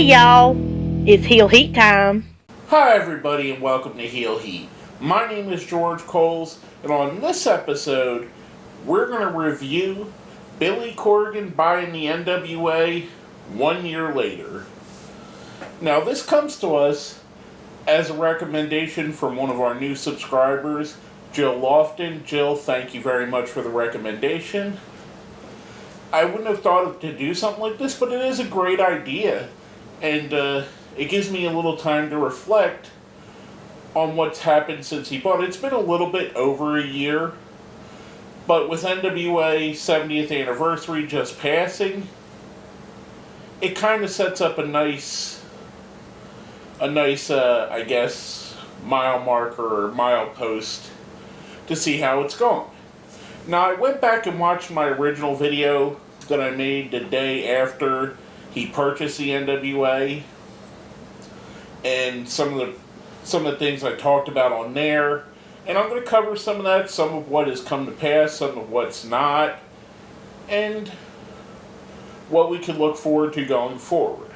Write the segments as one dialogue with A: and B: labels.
A: y'all, it's Heel Heat time.
B: Hi everybody and welcome to Heel Heat. My name is George Coles, and on this episode, we're going to review Billy Corgan buying the NWA 1 year later. Now this comes to us as a recommendation from one of our new subscribers, Jill Lofton. Jill, thank you very much for the recommendation. I wouldn't have thought to do something like this, but it is a great idea. And it gives me a little time to reflect on what's happened since he bought it. It's been a little bit over a year, but with NWA 70th anniversary just passing, it kind of sets up a nice, I guess, mile marker or milepost to see how it's going. Now, I went back and watched my original video that I made the day after he purchased the NWA, and some of the things I talked about on there, and I'm going to cover some of that, some of what has come to pass, some of what's not, and what we can look forward to going forward.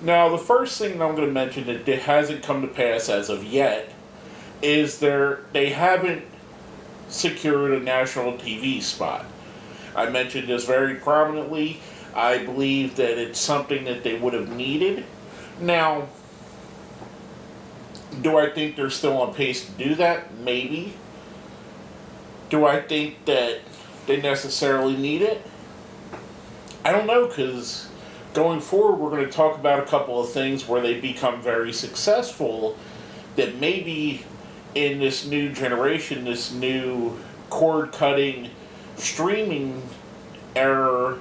B: Now, the first thing I'm going to mention that hasn't come to pass as of yet is they haven't secured a national TV spot. I mentioned this very prominently. I believe that it's something that they would have needed. Now, do I think they're still on pace to do that? Maybe. Do I think that they necessarily need it? I don't know, because going forward we're going to talk about a couple of things where they become very successful that maybe in this new generation, this new cord-cutting streaming era,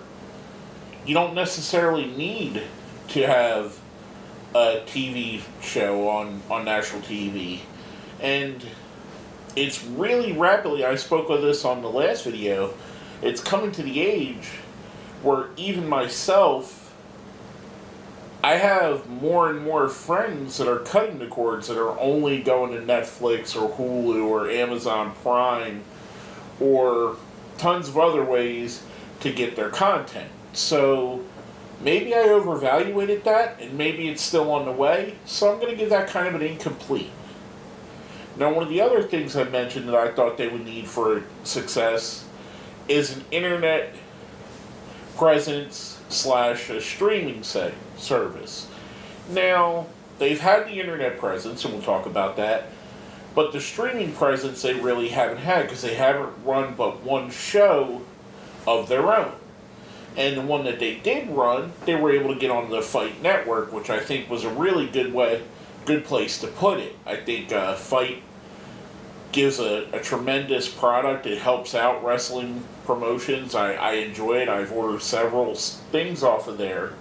B: you don't necessarily need to have a TV show on national TV. And it's really rapidly, I spoke of this on the last video, it's coming to the age where even myself, I have more and more friends that are cutting the cords that are only going to Netflix or Hulu or Amazon Prime or tons of other ways to get their content. So maybe I overvaluated that, and maybe it's still on the way, so I'm going to give that kind of an incomplete. Now, one of the other things I mentioned that I thought they would need for success is an internet presence / a streaming service. Now, they've had the internet presence, and we'll talk about that, but the streaming presence they really haven't had, because they haven't run but one show of their own. And the one that they did run, they were able to get on the Fight Network, which I think was a really good place to put it. I think Fight gives a tremendous product. It helps out wrestling promotions. I enjoy it. I've ordered several things off of there.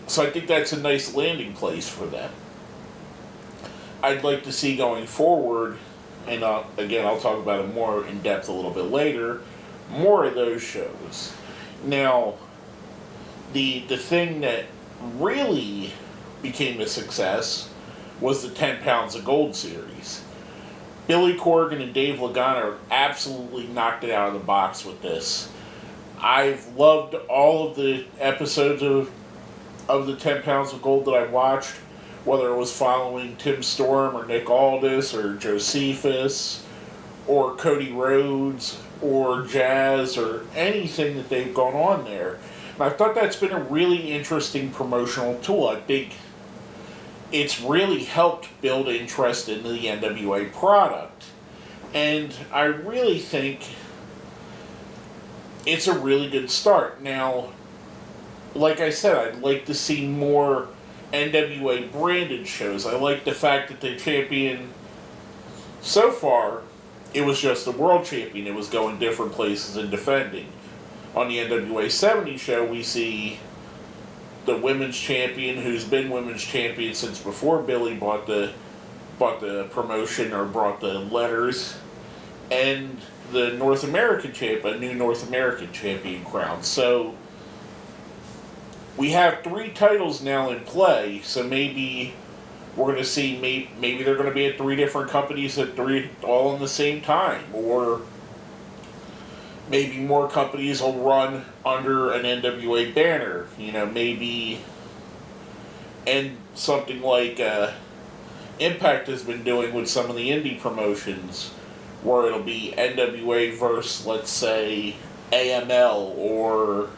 B: So I think that's a nice landing place for them. I'd like to see going forward, and again, I'll talk about it more in depth a little bit later, more of those shows. Now, the thing that really became a success was the 10 Pounds of Gold series. Billy Corgan and Dave Lagana absolutely knocked it out of the box with this. I've loved all of the episodes of the 10 Pounds of Gold that I watched, whether it was following Tim Storm or Nick Aldis or Josephus or Cody Rhodes or Jazz or anything that they've gone on there. And I thought that's been a really interesting promotional tool. I think it's really helped build interest in the NWA product. And I really think it's a really good start. Now, like I said, I'd like to see more NWA branded shows. I like the fact that the champion, so far, it was just the world champion. It was going different places and defending. On the NWA 70 show, we see the women's champion, who's been women's champion since before Billy bought the promotion or brought the letters, and the North American champion, a new North American champion crown. So we have 3 titles now in play. So maybe we're going to see, maybe they're going to be at 3 different companies at 3 all in the same time, or maybe more companies will run under an NWA banner. You know, maybe and something like Impact has been doing with some of the indie promotions, where it'll be NWA versus, let's say, AML, or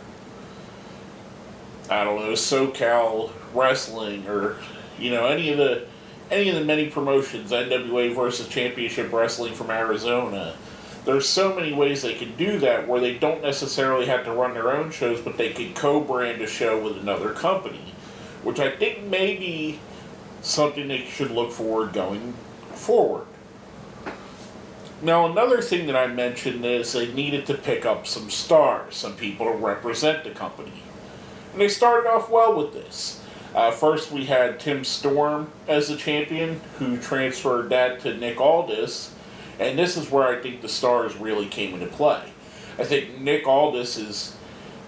B: I don't know, SoCal Wrestling, or any of the many promotions, NWA versus Championship Wrestling from Arizona. There's so many ways they can do that where they don't necessarily have to run their own shows, but they can co-brand a show with another company, which I think may be something they should look forward going forward. Now, another thing that I mentioned is they needed to pick up some stars, some people to represent the company. And they started off well with this. First, we had Tim Storm as the champion, who transferred that to Nick Aldis. And this is where I think the stars really came into play. I think Nick Aldis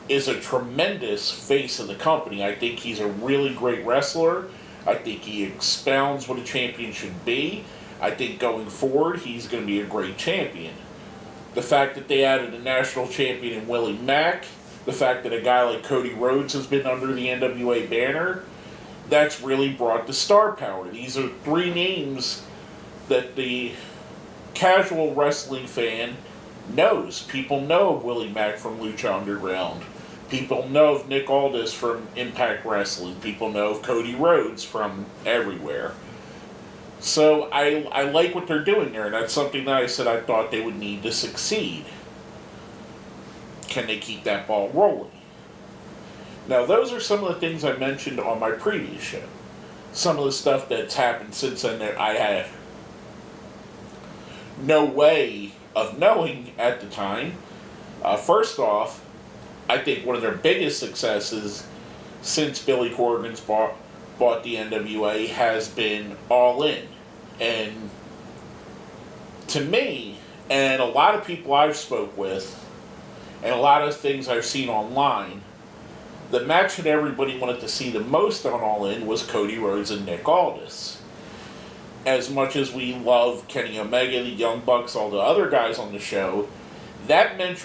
B: is a tremendous face of the company. I think he's a really great wrestler. I think he expounds what a champion should be. I think going forward, he's going to be a great champion. The fact that they added a national champion in Willie Mack, the fact that a guy like Cody Rhodes has been under the NWA banner, that's really brought the star power. These are three names that the casual wrestling fan knows. People know of Willie Mack from Lucha Underground. People know of Nick Aldis from Impact Wrestling. People know of Cody Rhodes from everywhere. So I like what they're doing there, and that's something that I said I thought they would need to succeed. Can they keep that ball rolling? Now, those are some of the things I mentioned on my previous show. Some of the stuff that's happened since then that I had no way of knowing at the time. First off, I think one of their biggest successes since Billy Corgan's bought the NWA has been All In. And to me, and a lot of people I've spoke with, and a lot of things I've seen online, the match that everybody wanted to see the most on All In was Cody Rhodes and Nick Aldis. As much as we love Kenny Omega, the Young Bucks, all the other guys on the show, that match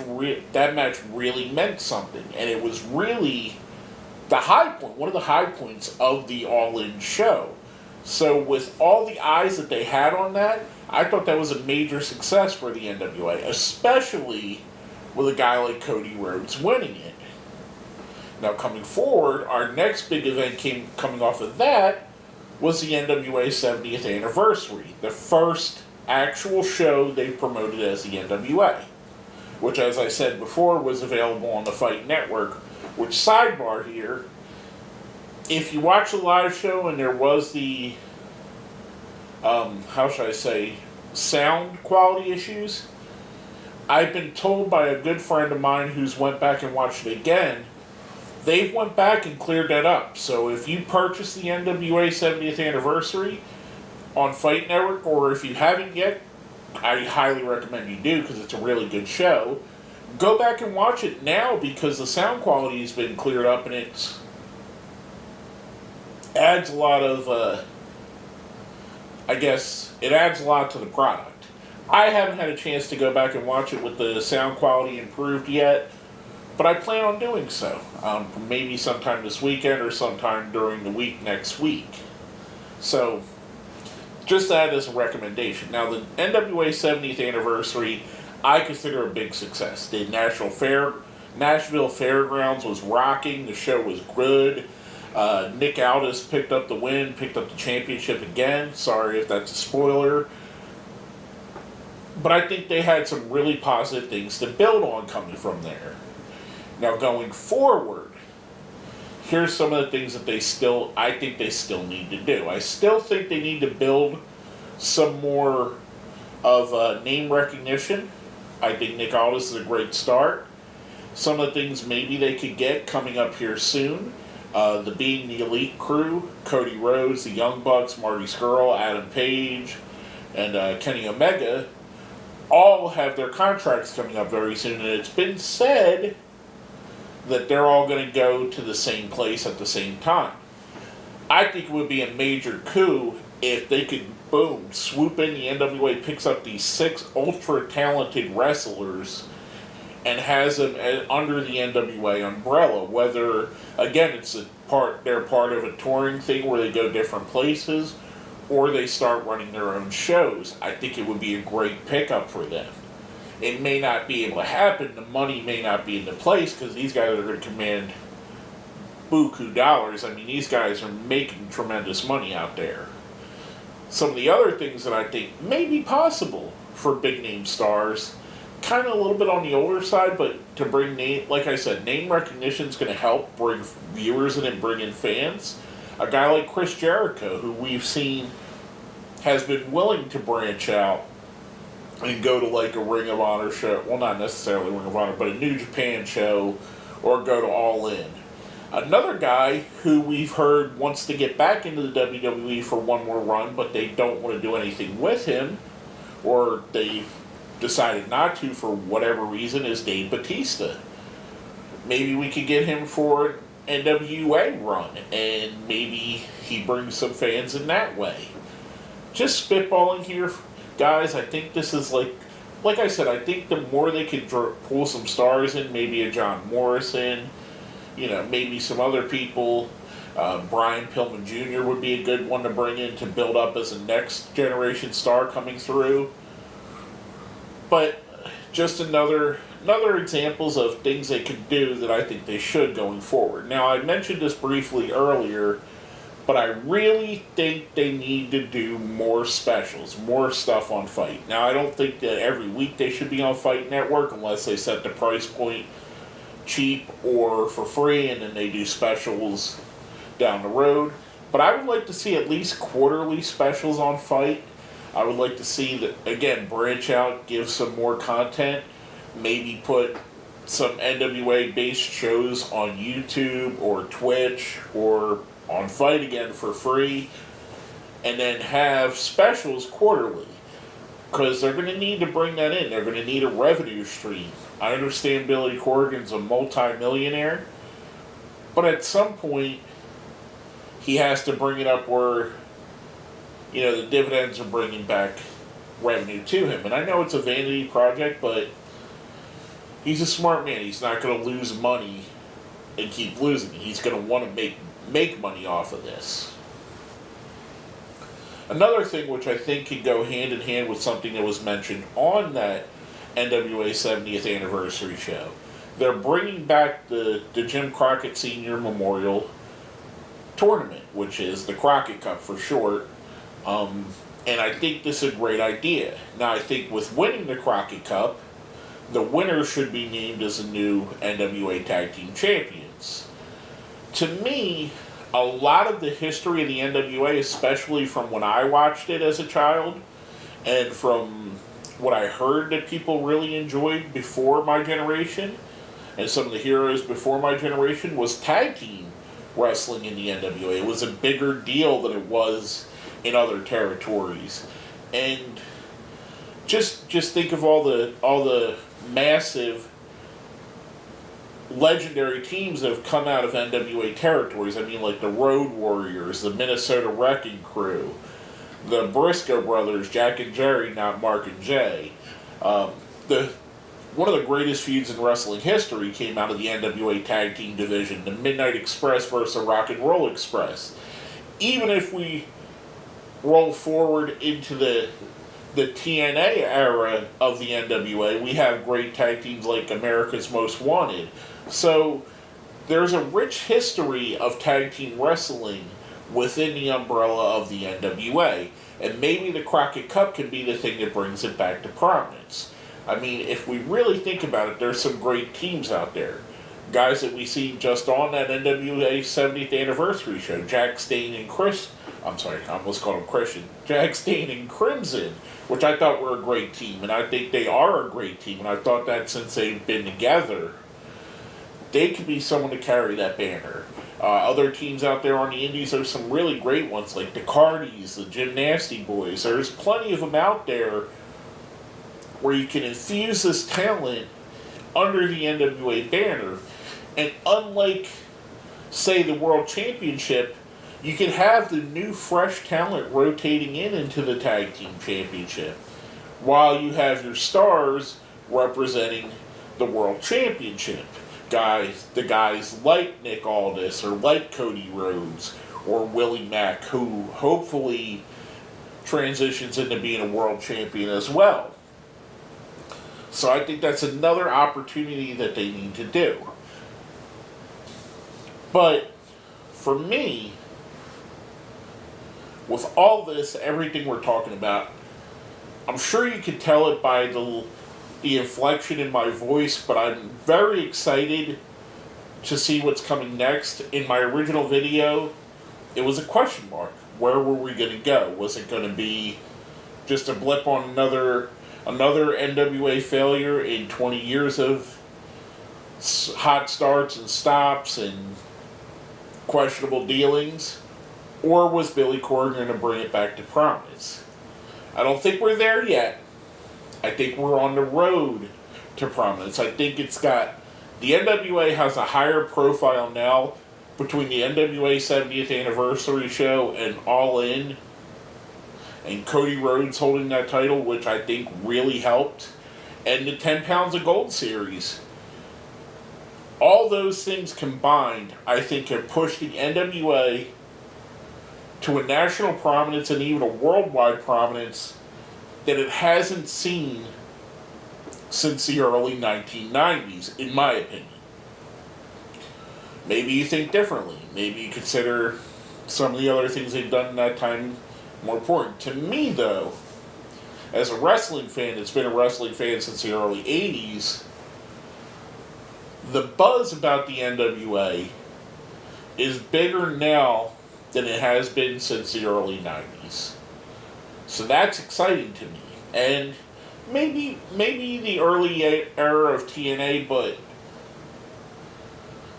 B: really meant something. And it was really the high point, one of the high points of the All In show. So with all the eyes that they had on that, I thought that was a major success for the NWA, especially with a guy like Cody Rhodes winning it. Now coming forward, our next big event coming off of that was the NWA 70th anniversary, the first actual show they promoted as the NWA, which, as I said before, was available on the Fight Network. Which, sidebar here, if you watch the live show and there was the, sound quality issues, I've been told by a good friend of mine who's went back and watched it again, they went back and cleared that up. So if you purchase the NWA 70th anniversary on Fight Network, or if you haven't yet, I highly recommend you do because it's a really good show. Go back and watch it now because the sound quality has been cleared up and it adds a lot of, it adds a lot to the product. I haven't had a chance to go back and watch it with the sound quality improved yet, but I plan on doing so. Maybe sometime this weekend or sometime during the week next week. So, just that as a recommendation. Now, the NWA 70th anniversary, I consider a big success. The Nashville Fairgrounds was rocking. The show was good. Nick Aldis picked up the win, picked up the championship again. Sorry if that's a spoiler. But I think they had some really positive things to build on coming from there. Now, going forward, here's some of the things that I think they still need to do. I still think they need to build some more of name recognition. I think Nick Aldis is a great start. Some of the things maybe they could get coming up here soon, being the Elite Crew, Cody Rhodes, the Young Bucks, Marty Scurll, Adam Page, and Kenny Omega, all have their contracts coming up very soon, and it's been said that they're all going to go to the same place at the same time. I think it would be a major coup if they could, boom, swoop in, the NWA picks up these 6 ultra-talented wrestlers and has them under the NWA umbrella. Whether again they're part of a touring thing where they go different places, or they start running their own shows. I think it would be a great pickup for them. It may not be able to happen. The money may not be in the place because these guys are going to command buku dollars. I mean, these guys are making tremendous money out there. Some of the other things that I think may be possible for big name stars, kind of a little bit on the older side, but to bring name, like I said, name recognition is going to help bring viewers in and bring in fans. A guy like Chris Jericho, who we've seen has been willing to branch out and go to like a Ring of Honor show, well, not necessarily Ring of Honor, but a New Japan show, or go to All In. Another guy who we've heard wants to get back into the WWE for one more run, but they don't want to do anything with him, or they decided not to for whatever reason, is Dave Bautista. Maybe we could get him for an NWA run, and maybe he brings some fans in that way. Just spitballing here, guys. I think this is like I said, I think the more they could pull some stars in, maybe a John Morrison, maybe some other people. Brian Pillman Jr. would be a good one to bring in to build up as a next generation star coming through. But just another examples of things they could do that I think they should going forward. Now, I mentioned this briefly earlier, but I really think they need to do more specials, more stuff on Fight. Now, I don't think that every week they should be on Fight Network unless they set the price point cheap or for free, and then they do specials down the road. But I would like to see at least quarterly specials on Fight. I would like to see that, again, branch out, give some more content, maybe put some NWA-based shows on YouTube or Twitch or on Fight again for free, and then have specials quarterly, because they're going to need to bring that in. They're going to need a revenue stream. I understand Billy Corgan's a multi-millionaire, but at some point he has to bring it up where the dividends are bringing back revenue to him. And I know it's a vanity project, but he's a smart man. He's not going to lose money and keep losing it. He's going to want to make money off of this. Another thing which I think could go hand in hand with something that was mentioned on that NWA 70th anniversary show, they're bringing back the Jim Crockett Sr. Memorial Tournament, which is the Crockett Cup for short. And I think this is a great idea. Now, I think with winning the Crockett Cup, the winner should be named as the new NWA Tag Team Champions. To me, a lot of the history of the NWA, especially from when I watched it as a child, and from what I heard that people really enjoyed before my generation, and some of the heroes before my generation, was tag team wrestling in the NWA. It was a bigger deal than it was in other territories. And just think of all the massive legendary teams that have come out of NWA territories. I mean, like the Road Warriors, the Minnesota Wrecking Crew, the Briscoe brothers, Jack and Jerry, not Mark and Jay. One of the greatest feuds in wrestling history came out of the NWA Tag Team division, the Midnight Express versus the Rock and Roll Express. Even if we roll forward into the TNA era of the NWA, we have great tag teams like America's Most Wanted. So there's a rich history of tag team wrestling within the umbrella of the NWA, and maybe the Crockett Cup can be the thing that brings it back to prominence. I mean, if we really think about it, there's some great teams out there. Guys that we see just on that NWA 70th anniversary show, Jack Stain and I almost called him Christian. Jack Stain and Crimson, which I thought were a great team, and I think they are a great team, and I thought that since they've been together, they could be someone to carry that banner. Other teams out there on the indies, there's some really great ones, like the Cardis, the Gymnasty Boys. There's plenty of them out there where you can infuse this talent under the NWA banner. And unlike, say, the World Championship, you can have the new, fresh talent rotating into the Tag Team Championship, while you have your stars representing the World Championship. The guys like Nick Aldis or like Cody Rhodes or Willie Mack, who hopefully transitions into being a world champion as well. So I think that's another opportunity that they need to do. But for me, with all this, everything we're talking about, I'm sure you can tell it by the inflection in my voice, but I'm very excited to see what's coming next. In my original video, it was a question mark. Where were we going to go? Was it going to be just a blip on another NWA failure in 20 years of hot starts and stops and questionable dealings? Or was Billy Corgan going to bring it back to prominence? I don't think we're there yet. I think we're on the road to prominence. I think the NWA has a higher profile now between the NWA 70th anniversary show and All In, and Cody Rhodes holding that title, which I think really helped, and the 10 Pounds of Gold series. All those things combined, I think, have pushed the NWA to a national prominence and even a worldwide prominence that it hasn't seen since the early 1990s, in my opinion. Maybe you think differently. Maybe you consider some of the other things they've done in that time more important. To me, though, as a wrestling fan that's been a wrestling fan since the early 80s, the buzz about the NWA is bigger now than it has been since the early 90s. So that's exciting to me. And maybe the early era of TNA, but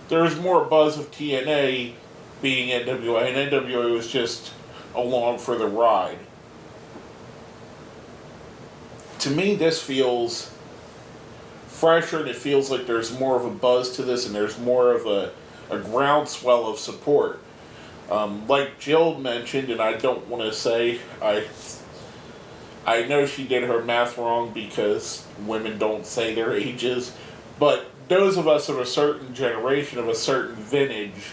B: there's more buzz of TNA being NWA, and NWA was just along for the ride. To me, this feels fresher, and it feels like there's more of a buzz to this, and there's more of a groundswell of support. Like Jill mentioned, and I don't want to say, I know she did her math wrong because women don't say their ages, but those of us of a certain generation, of a certain vintage,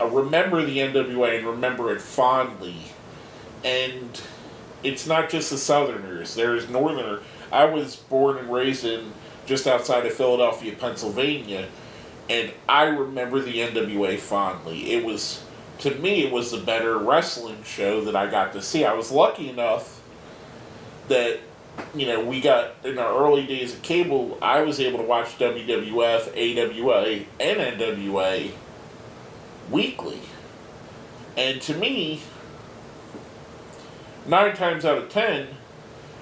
B: remember the NWA and remember it fondly. And it's not just the Southerners. There's Northerners. I was born and raised in just outside of Philadelphia, Pennsylvania, and I remember the NWA fondly. To me, it was the better wrestling show that I got to see. I was lucky enough that, we got, in our early days of cable, I was able to watch WWF, AWA, and NWA weekly. And to me, 9 times out of 10,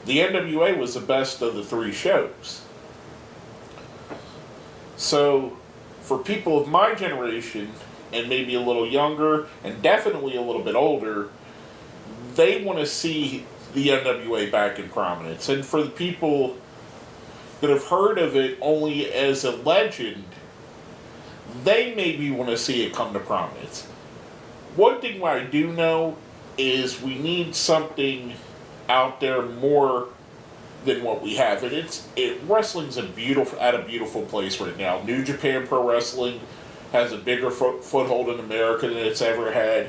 B: the NWA was the best of the 3 shows. So, for people of my generation, and maybe a little younger, and definitely a little bit older, they want to see the NWA back in prominence. And for the people that have heard of it only as a legend, they maybe want to see it come to prominence. One thing I do know is we need something out there more than what we have. And wrestling's at a beautiful place right now. New Japan Pro Wrestling has a bigger foothold in America than it's ever had.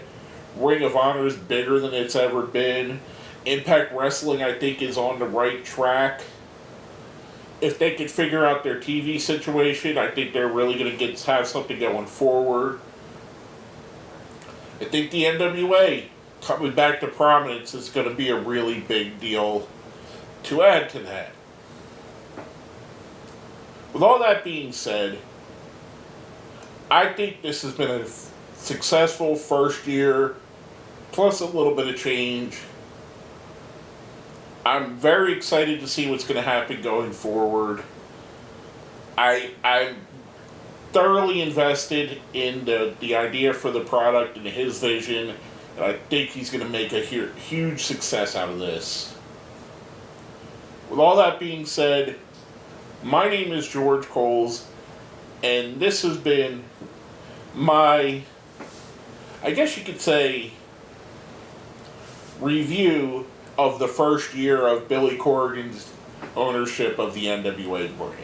B: Ring of Honor is bigger than it's ever been. Impact Wrestling, I think, is on the right track. If they could figure out their TV situation, I think they're really going to have something going forward. I think the NWA coming back to prominence is going to be a really big deal to add to that. With all that being said, I think this has been a successful first year, plus a little bit of change. I'm very excited to see what's going to happen going forward. I'm thoroughly invested in the idea for the product and his vision, and I think he's going to make a huge success out of this. With all that being said, my name is George Coles, and this has been my, I guess you could say, review of the first year of Billy Corgan's ownership of the NWA brand.